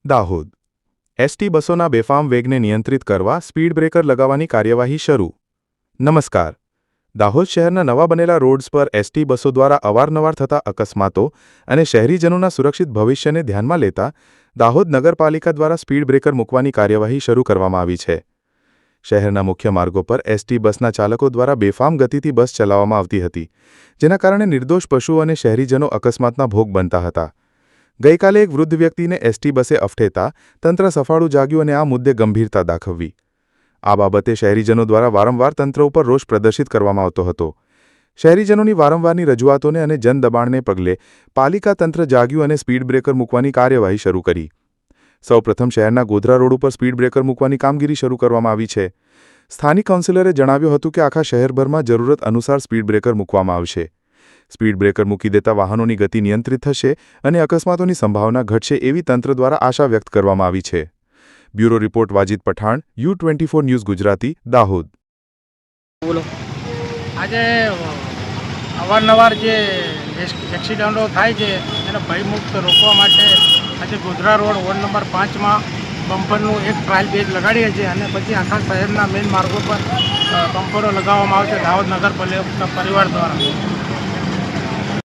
Dahod ST બસોના બેફામ વેગને નિયંત્રિત કરવા સ્પીડ બ્રેકર લગાવવાની કાર્યવાહી શરૂ. નમસ્કાર. દાહોદ શહેરના નવા બનેલા રોડ્સ પર એસટી બસો દ્વારા અવારનવાર થતા અકસ્માતો અને શહેરીજનોના સુરક્ષિત ભવિષ્યને ધ્યાનમાં લેતા દાહોદ નગરપાલિકા દ્વારા સ્પીડ બ્રેકર મૂકવાની કાર્યવાહી શરૂ કરવામાં આવી છે. શહેરના મુખ્ય માર્ગો પર એસટી બસના ચાલકો દ્વારા બેફામ ગતિથી બસ ચલાવવામાં આવતી હતી, જેના કારણે નિર્દોષ પશુઓ અને શહેરીજનો અકસ્માતના ભોગ બનતા હતા. ગઈકાલે એક વૃદ્ધ વ્યક્તિને એસટી બસે અફઠેતા તંત્ર સફાળું જાગ્યું અને આ મુદ્દે ગંભીરતા દાખવવી. આ બાબતે શહેરીજનો દ્વારા વારંવાર તંત્ર ઉપર રોષ પ્રદર્શિત કરવામાં આવતો હતો. શહેરીજનોની વારંવારની રજૂઆતોને અને જનદબાણને પગલે પાલિકા તંત્ર જાગ્યું અને સ્પીડ બ્રેકર મૂકવાની કાર્યવાહી શરૂ કરી. સૌપ્રથમ શહેરના ગોધરા રોડ ઉપર સ્પીડ બ્રેકર મૂકવાની કામગીરી શરૂ કરવામાં આવી છે. સ્થાનિક કાઉન્સિલરે જણાવ્યું હતું કે આખા શહેરભરમાં જરૂરત અનુસાર સ્પીડ બ્રેકર મૂકવામાં આવશે. સ્પીડ બ્રેકર મૂકી દેતા વાહનોની ગતિ નિયંત્રિત થશે અને અકસ્માતોની સંભાવના ઘટશે એવી તંત્ર દ્વારા આશા વ્યક્ત કરવામાં આવી છે. Bureau report Wajid Pathan, U24 news Gujarati, Dahod. બોલો. આજે અવારનવાર જે એક્સિડન્ટો થાય છે એને ભયમુક્ત રોકવા માટે આજે ગોધરા રોડ વોર્ડ નંબર 5માં બમ્પરનું એક ટ્રાયલ બેઝ લગાડીએ છીએ અને પછી આખા શહેરના મેઇન માર્ગો પર બમ્પરો લગાવવામાં આવશે દાહોદ નગરપાલિકા પરિવાર દ્વારા.